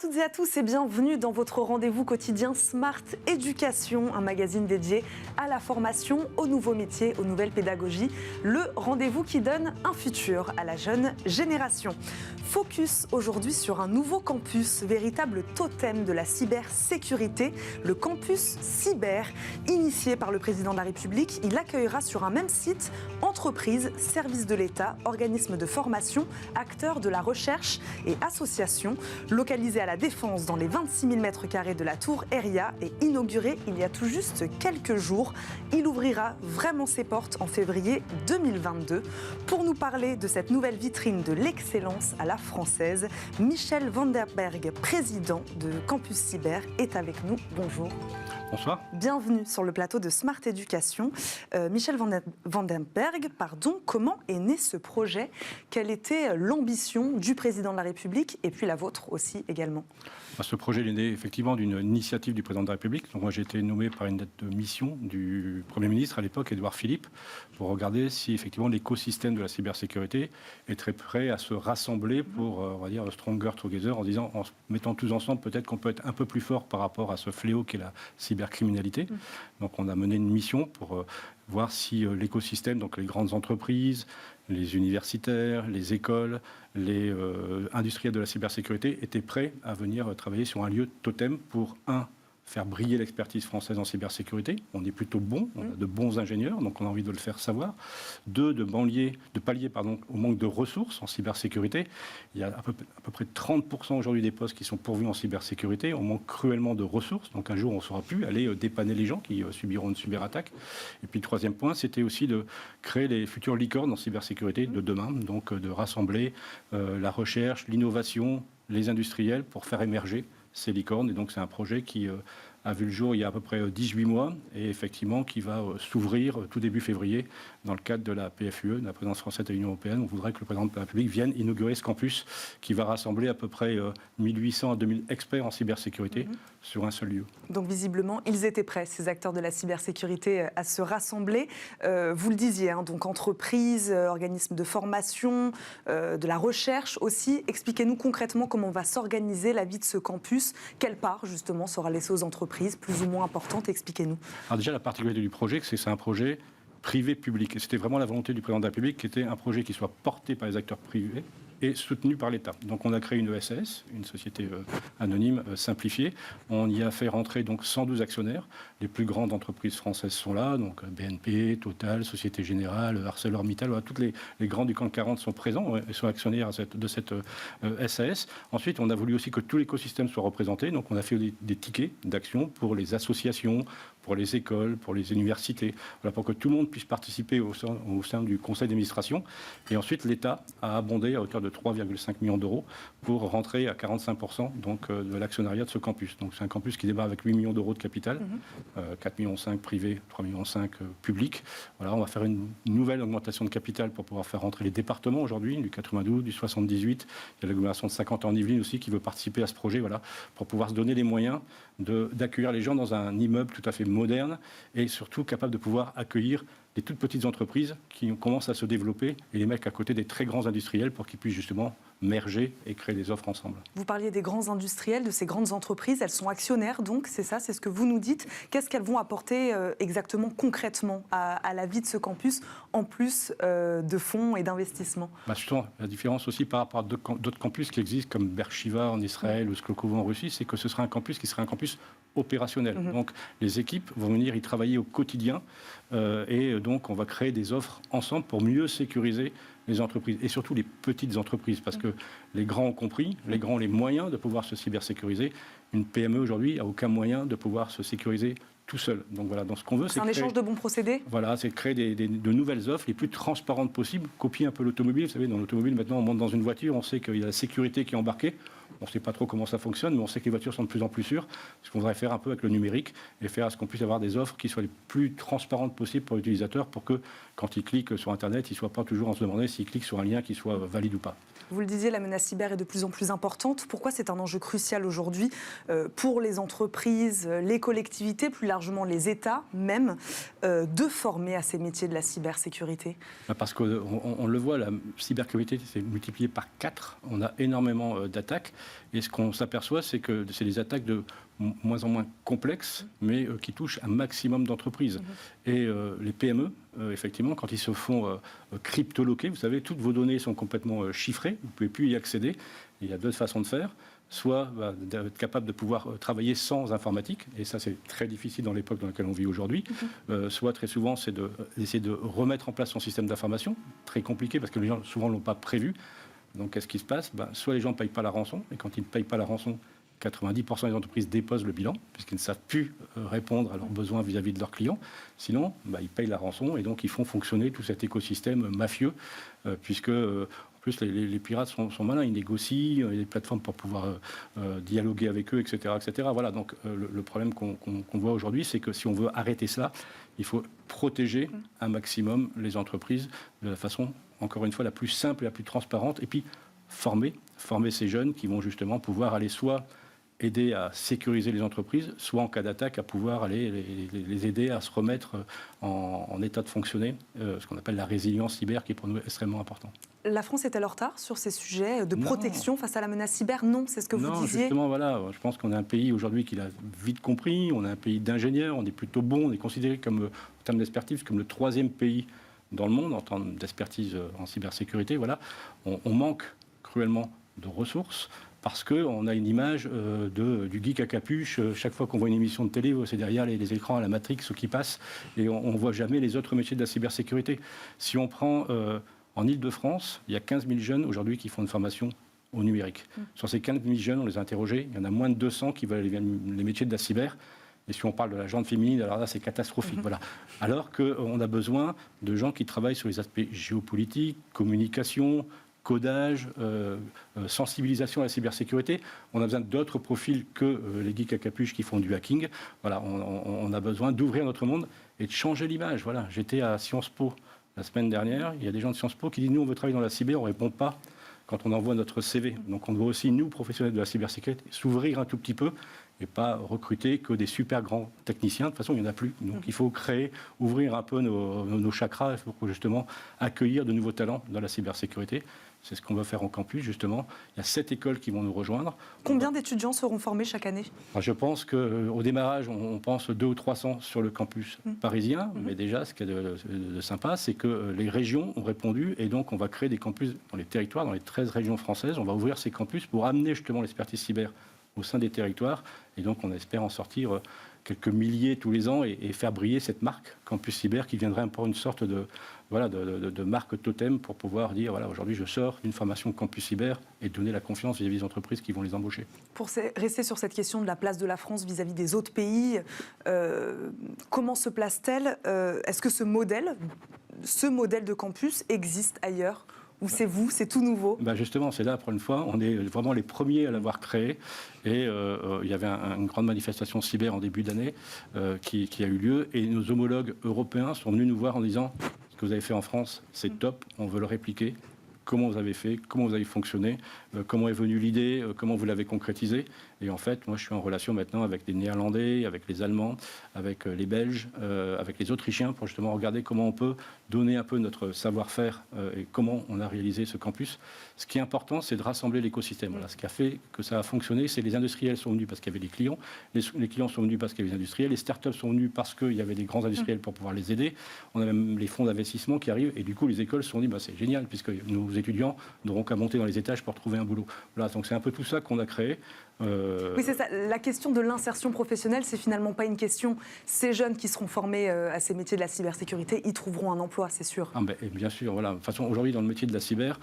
toutes et à tous et bienvenue dans votre rendez-vous quotidien Smart Éducation, un magazine dédié à la formation, aux nouveaux métiers, aux nouvelles pédagogies. Le rendez-vous qui donne un futur à la jeune génération. Focus aujourd'hui sur un nouveau campus, véritable totem de la cybersécurité, le campus cyber. Initié par le président de la République, il accueillera sur un même site entreprises, services de l'État, organismes de formation, acteurs de la recherche et associations. Localisé à la Défense dans les 26 000 m² de la tour Eria et inauguré il y a tout juste quelques jours, il ouvrira vraiment ses portes en février 2022. Pour nous parler de cette nouvelle vitrine de l'excellence à la française, Michel Vandenberg, président de Campus Cyber, est avec nous. Bonjour. Bonsoir. Bienvenue sur le plateau de Smart Éducation. Michel Vandenberg, comment est né ce projet? Quelle était l'ambition du président de la République et puis la vôtre aussi également? Ce projet est né effectivement d'une initiative du président de la République. Donc moi j'ai été nommé par une lettre de mission du Premier ministre à l'époque, Édouard Philippe, pour regarder si effectivement l'écosystème de la cybersécurité est très prêt à se rassembler pour, on va dire, stronger together, en disant, en se mettant tous ensemble, peut-être qu'on peut être un peu plus fort par rapport à ce fléau qu'est la cybercriminalité. Donc on a mené une mission pour voir si l'écosystème, donc les grandes entreprises, les universitaires, les écoles, les industriels de la cybersécurité étaient prêts à venir travailler sur un lieu totem pour, faire briller l'expertise française en cybersécurité. On est plutôt bon, on a de bons ingénieurs, donc on a envie de le faire savoir. 2, de pallier au manque de ressources en cybersécurité. Il y a à peu près 30% aujourd'hui des postes qui sont pourvus en cybersécurité. On manque cruellement de ressources, donc un jour on ne saura plus aller dépanner les gens qui subiront une cyberattaque. Et puis le troisième point, c'était aussi de créer les futures licornes en cybersécurité de demain, donc de rassembler la recherche, l'innovation, les industriels pour faire émerger ces licornes. Et donc c'est un projet qui a vu le jour il y a à peu près 18 mois et effectivement qui va s'ouvrir tout début février dans le cadre de la PFUE, de la présidence française de l'Union européenne. On voudrait que le président de la République vienne inaugurer ce campus qui va rassembler à peu près 1800 à 2000 experts en cybersécurité sur un seul lieu. Donc visiblement, ils étaient prêts, ces acteurs de la cybersécurité, à se rassembler. Vous le disiez, donc entreprises, organismes de formation, de la recherche aussi. Expliquez-nous concrètement comment va s'organiser la vie de ce campus. Quelle part, justement, sera laissée aux entreprises, plus ou moins importante? Expliquez-nous. Alors déjà, la particularité du projet, c'est que c'est un projet privé-public. Et c'était vraiment la volonté du président de la République, qui était un projet qui soit porté par les acteurs privés et soutenu par l'État. Donc on a créé une SAS, une société anonyme simplifiée. On y a fait rentrer donc 112 actionnaires. Les plus grandes entreprises françaises sont là, donc BNP, Total, Société Générale, ArcelorMittal, voilà, toutes les grands du CAC 40 sont présents et sont actionnaires de cette SAS. Ensuite, on a voulu aussi que tout l'écosystème soit représenté. Donc on a fait des tickets d'action pour les associations, pour les écoles, pour les universités, voilà, pour que tout le monde puisse participer au sein du conseil d'administration. Et ensuite, l'État a abondé à hauteur de 3,5 millions d'euros pour rentrer à 45% donc, de l'actionnariat de ce campus. Donc c'est un campus qui démarre avec 8 millions d'euros de capital, 4,5 millions privés, 3,5 millions publics. Voilà, on va faire une nouvelle augmentation de capital pour pouvoir faire rentrer les départements aujourd'hui, du 92, du 78. Il y a l'agglomération de 50 en Yvelines aussi qui veut participer à ce projet, voilà, pour pouvoir se donner les moyens d'accueillir les gens dans un immeuble tout à fait moderne et surtout capable de pouvoir accueillir les toutes petites entreprises qui commencent à se développer et les mettre à côté des très grands industriels pour qu'ils puissent justement merger et créer des offres ensemble. Vous parliez des grands industriels, de ces grandes entreprises, elles sont actionnaires donc, c'est ça, c'est ce que vous nous dites. Qu'est-ce qu'elles vont apporter exactement, concrètement à la vie de ce campus, en plus de fonds et d'investissements? Justement, la différence aussi par rapport à d'autres campus qui existent comme Beersheba en Israël ou Skolkovo en Russie, c'est que ce sera un campus qui sera un campus opérationnel. Donc les équipes vont venir y travailler au quotidien et donc on va créer des offres ensemble pour mieux sécuriser les entreprises et surtout les petites entreprises parce que les grands ont compris, les grands ont les moyens de pouvoir se cybersécuriser. Une PME aujourd'hui n'a aucun moyen de pouvoir se sécuriser tout seul. Donc voilà, dans ce qu'on veut, c'est un échange de bons procédés. Voilà, c'est créer de nouvelles offres les plus transparentes possibles, copier un peu l'automobile. Vous savez, dans l'automobile, maintenant, on monte dans une voiture, on sait qu'il y a la sécurité qui est embarquée. On ne sait pas trop comment ça fonctionne, mais on sait que les voitures sont de plus en plus sûres. Ce qu'on voudrait faire un peu avec le numérique et faire à ce qu'on puisse avoir des offres qui soient les plus transparentes possibles pour l'utilisateur pour que, quand il clique sur Internet, il ne soit pas toujours en se demander s'il clique sur un lien qui soit valide ou pas. Vous le disiez, la menace cyber est de plus en plus importante. Pourquoi c'est un enjeu crucial aujourd'hui pour les entreprises, les collectivités, plus largement les États même, de former à ces métiers de la cybersécurité? Parce qu'on le voit, la cybercriminalité s'est multipliée par 4. On a énormément d'attaques. Et ce qu'on s'aperçoit, c'est que c'est des attaques de moins en moins complexes, mais qui touchent un maximum d'entreprises. Et les PME, effectivement, quand ils se font cryptoloquer, vous savez, toutes vos données sont complètement chiffrées, vous ne pouvez plus y accéder. Il y a deux façons de faire. Soit d'être capable de pouvoir travailler sans informatique, et ça c'est très difficile dans l'époque dans laquelle on vit aujourd'hui, soit très souvent c'est d'essayer de remettre en place son système d'information, très compliqué parce que les gens souvent ne l'ont pas prévu. Donc qu'est-ce qui se passe ? Soit les gens ne payent pas la rançon, et quand ils ne payent pas la rançon, 90% des entreprises déposent le bilan, puisqu'ils ne savent plus répondre à leurs besoins vis-à-vis de leurs clients. Sinon, ils payent la rançon, et donc ils font fonctionner tout cet écosystème mafieux, puisque... En plus, les pirates sont malins, ils négocient, il y a des plateformes pour pouvoir dialoguer avec eux, etc. etc. Voilà, donc le problème qu'on voit aujourd'hui, c'est que si on veut arrêter ça, il faut protéger un maximum les entreprises de la façon, encore une fois, la plus simple et la plus transparente, et puis former ces jeunes qui vont justement pouvoir aller soit aider à sécuriser les entreprises, soit en cas d'attaque, à pouvoir aller les aider à se remettre en état de fonctionner, ce qu'on appelle la résilience cyber, qui est pour nous extrêmement important. La France est-elle en retard sur ces sujets de protection face à la menace cyber ? Non, c'est ce que vous disiez. Justement, voilà, je pense qu'on est un pays aujourd'hui qui l'a vite compris, on est un pays d'ingénieurs, on est plutôt bon, on est considéré comme, en termes d'expertise, comme le 3e pays dans le monde en termes d'expertise en cybersécurité. Voilà. On manque cruellement de ressources, parce qu'on a une image du geek à capuche. Chaque fois qu'on voit une émission de télé, c'est derrière les écrans à la Matrix qui passent, et on ne voit jamais les autres métiers de la cybersécurité. Si on prend en Ile-de-France, il y a 15 000 jeunes aujourd'hui qui font une formation au numérique. Sur ces 15 000 jeunes, on les a interrogés, il y en a moins de 200 qui veulent les métiers de la cyber. Et si on parle de la gente féminine, alors là, c'est catastrophique. Voilà. Alors qu'on a besoin de gens qui travaillent sur les aspects géopolitiques, communication, codage, sensibilisation à la cybersécurité. On a besoin d'autres profils que les geeks à capuche qui font du hacking. Voilà, on a besoin d'ouvrir notre monde et de changer l'image. Voilà, j'étais à Sciences Po la semaine dernière. Il y a des gens de Sciences Po qui disent « Nous, on veut travailler dans la cyber, on ne répond pas quand on envoie notre CV. » Donc on doit aussi, nous, professionnels de la cybersécurité, s'ouvrir un tout petit peu et pas recruter que des super grands techniciens. De toute façon, il n'y en a plus. Donc il faut ouvrir un peu nos chakras pour justement accueillir de nouveaux talents dans la cybersécurité. C'est ce qu'on va faire en campus, justement. Il y a 7 écoles qui vont nous rejoindre. Combien d'étudiants seront formés chaque année ? Je pense qu'au démarrage, on pense 200 ou 300 sur le campus parisien. Mais déjà, ce qui est de sympa, c'est que les régions ont répondu. Et donc, on va créer des campus dans les territoires, dans les 13 régions françaises. On va ouvrir ces campus pour amener justement l'expertise cyber au sein des territoires. Et donc, on espère en sortir quelques milliers tous les ans et faire briller cette marque Campus Cyber qui viendrait pour une sorte de marque totem pour pouvoir dire, voilà, aujourd'hui je sors d'une formation Campus Cyber et donner la confiance vis-à-vis des entreprises qui vont les embaucher. Pour rester sur cette question de la place de la France vis-à-vis des autres pays, comment se place-t-elle ? Est-ce que ce modèle de campus existe ailleurs ? Ou c'est vous, c'est tout nouveau ? Justement, c'est là, pour une fois, on est vraiment les premiers à l'avoir créé. Et il y avait une grande manifestation cyber en début d'année qui a eu lieu. Et nos homologues européens sont venus nous voir en disant « Ce que vous avez fait en France, c'est top, on veut le répliquer. Comment vous avez fait, comment vous avez fonctionné, comment est venue l'idée, comment vous l'avez concrétisé. » Et en fait, moi, je suis en relation maintenant avec les Néerlandais, avec les Allemands, avec les Belges, avec les Autrichiens, pour justement regarder comment on peut donner un peu notre savoir-faire et comment on a réalisé ce campus. Ce qui est important, c'est de rassembler l'écosystème. Voilà, ce qui a fait que ça a fonctionné, c'est les industriels sont venus parce qu'il y avait des clients, les clients sont venus parce qu'il y avait des industriels, les startups sont venus parce qu'il y avait des grands industriels pour pouvoir les aider. On a même les fonds d'investissement qui arrivent et du coup, les écoles se sont dit, c'est génial, puisque nos étudiants n'auront qu'à monter dans les étages pour trouver un boulot. Voilà, donc c'est un peu tout ça qu'on a créé. Oui, c'est ça. La question de l'insertion professionnelle, c'est finalement pas une question. Ces jeunes qui seront formés à ces métiers de la cybersécurité, ils trouveront un emploi, c'est sûr. Bien sûr, voilà. De toute façon, aujourd'hui, dans le métier de la cyber,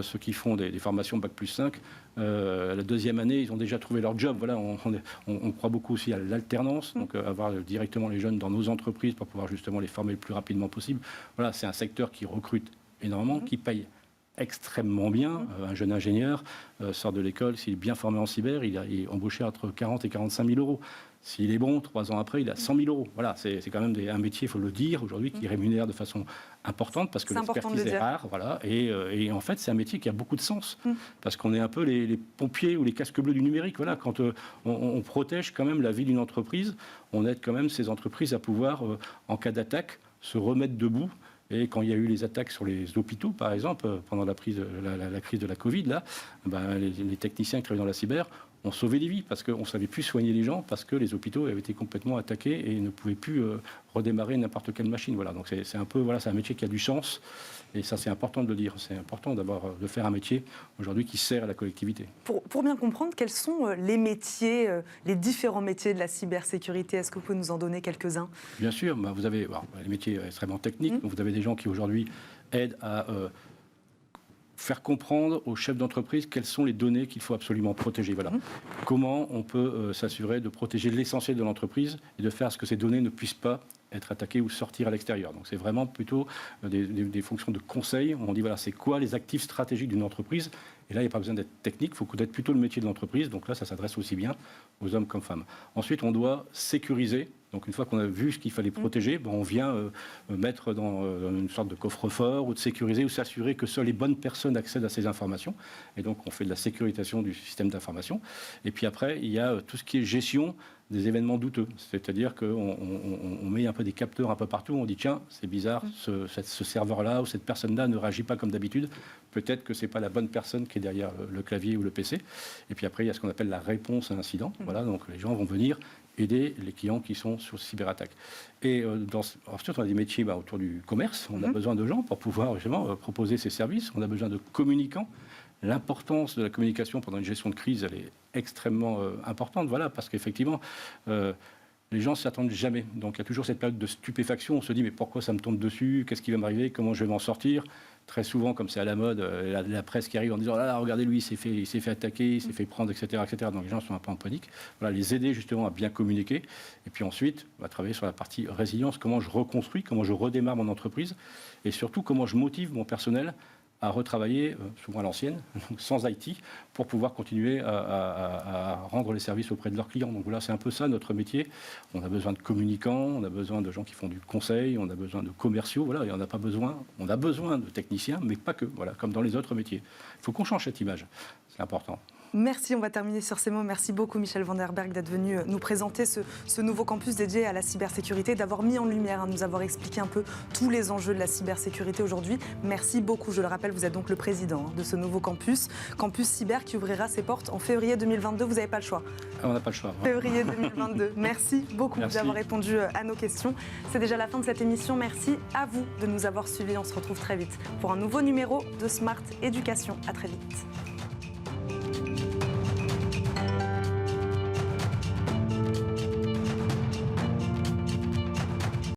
ceux qui font des formations Bac+5, la deuxième année, ils ont déjà trouvé leur job. Voilà, on croit beaucoup aussi à l'alternance, donc avoir directement les jeunes dans nos entreprises pour pouvoir justement les former le plus rapidement possible. Voilà, c'est un secteur qui recrute énormément, qui paye extrêmement bien. Un jeune ingénieur sort de l'école, s'il est bien formé en cyber, il est embauché entre 40 et 45 000 euros. S'il est bon, 3 ans après, il a 100 000 euros. Voilà, c'est quand même un métier, il faut le dire, aujourd'hui, qui rémunère de façon importante parce que l'expertise est rare. Voilà, et en fait, c'est un métier qui a beaucoup de sens parce qu'on est un peu les pompiers ou les casques bleus du numérique. Voilà, quand on protège quand même la vie d'une entreprise, on aide quand même ces entreprises à pouvoir, en cas d'attaque, se remettre debout Et quand il y a eu les attaques sur les hôpitaux, par exemple, pendant la crise de la Covid, là, les techniciens qui travaillent dans la cyber ont sauvé des vies parce qu'on ne savait plus soigner les gens parce que les hôpitaux avaient été complètement attaqués et ne pouvaient plus redémarrer n'importe quelle machine. Voilà, donc c'est un peu, voilà, c'est un métier qui a du sens et ça c'est important de le dire. C'est important de faire un métier aujourd'hui qui sert à la collectivité. Pour bien comprendre, quels sont les métiers, les différents métiers de la cybersécurité? Est-ce que vous pouvez nous en donner quelques-uns? Bien sûr, vous avez les métiers extrêmement techniques. Donc vous avez des gens qui aujourd'hui aident à faire comprendre aux chefs d'entreprise quelles sont les données qu'il faut absolument protéger. Voilà. Comment on peut s'assurer de protéger l'essentiel de l'entreprise et de faire ce que ces données ne puissent pas être attaquées ou sortir à l'extérieur. Donc c'est vraiment plutôt des fonctions de conseil. On dit voilà, c'est quoi les actifs stratégiques d'une entreprise? Et là, il n'y a pas besoin d'être technique, il faut connaître plutôt le métier de l'entreprise. Donc là, ça s'adresse aussi bien aux hommes qu'aux femmes. Ensuite, on doit sécuriser. Donc une fois qu'on a vu ce qu'il fallait protéger, on vient mettre dans une sorte de coffre-fort ou de sécuriser ou s'assurer que seules les bonnes personnes accèdent à ces informations. Et donc on fait de la sécurisation du système d'information. Et puis après, il y a tout ce qui est gestion des événements douteux. C'est-à-dire qu'on met un peu des capteurs un peu partout. On dit tiens, c'est bizarre, ce serveur-là ou cette personne-là ne réagit pas comme d'habitude. Peut-être que ce n'est pas la bonne personne qui est derrière le clavier ou le PC. Et puis après, il y a ce qu'on appelle la réponse à incident. Voilà, donc les gens vont venir aider les clients qui sont sur cyberattaque. Et ensuite, on a des métiers autour du commerce. On a besoin de gens pour pouvoir justement proposer ces services. On a besoin de communicants. L'importance de la communication pendant une gestion de crise, elle est extrêmement importante, voilà, parce qu'effectivement, les gens ne s'y attendent jamais. Donc il y a toujours cette période de stupéfaction. On se dit, mais pourquoi ça me tombe dessus? Qu'est-ce qui va m'arriver? Comment je vais m'en sortir? Très souvent, comme c'est à la mode, la presse qui arrive en disant, là, regardez, lui, il s'est fait attaquer, il s'est fait prendre, etc., etc. Donc les gens sont un peu en panique. Voilà, les aider justement à bien communiquer. Et puis ensuite, on va travailler sur la partie résilience, comment je reconstruis, comment je redémarre mon entreprise, et surtout comment je motive mon personnel à retravailler, souvent à l'ancienne, sans IT, pour pouvoir continuer à rendre les services auprès de leurs clients. Donc voilà, c'est un peu ça notre métier. On a besoin de communicants, on a besoin de gens qui font du conseil, on a besoin de commerciaux, voilà, et on a besoin de techniciens, mais pas que, voilà, comme dans les autres métiers. Il faut qu'on change cette image, c'est important. Merci, on va terminer sur ces mots. Merci beaucoup Michel Van der Berg d'être venu nous présenter ce nouveau campus dédié à la cybersécurité, d'avoir mis en lumière, nous avoir expliqué un peu tous les enjeux de la cybersécurité aujourd'hui. Merci beaucoup. Je le rappelle, vous êtes donc le président de ce nouveau campus Cyber qui ouvrira ses portes en février 2022. Vous n'avez pas le choix. On n'a pas le choix. Février 2022. Merci beaucoup d'avoir répondu à nos questions. C'est déjà la fin de cette émission. Merci à vous de nous avoir suivis. On se retrouve très vite pour un nouveau numéro de Smart Éducation. À très vite.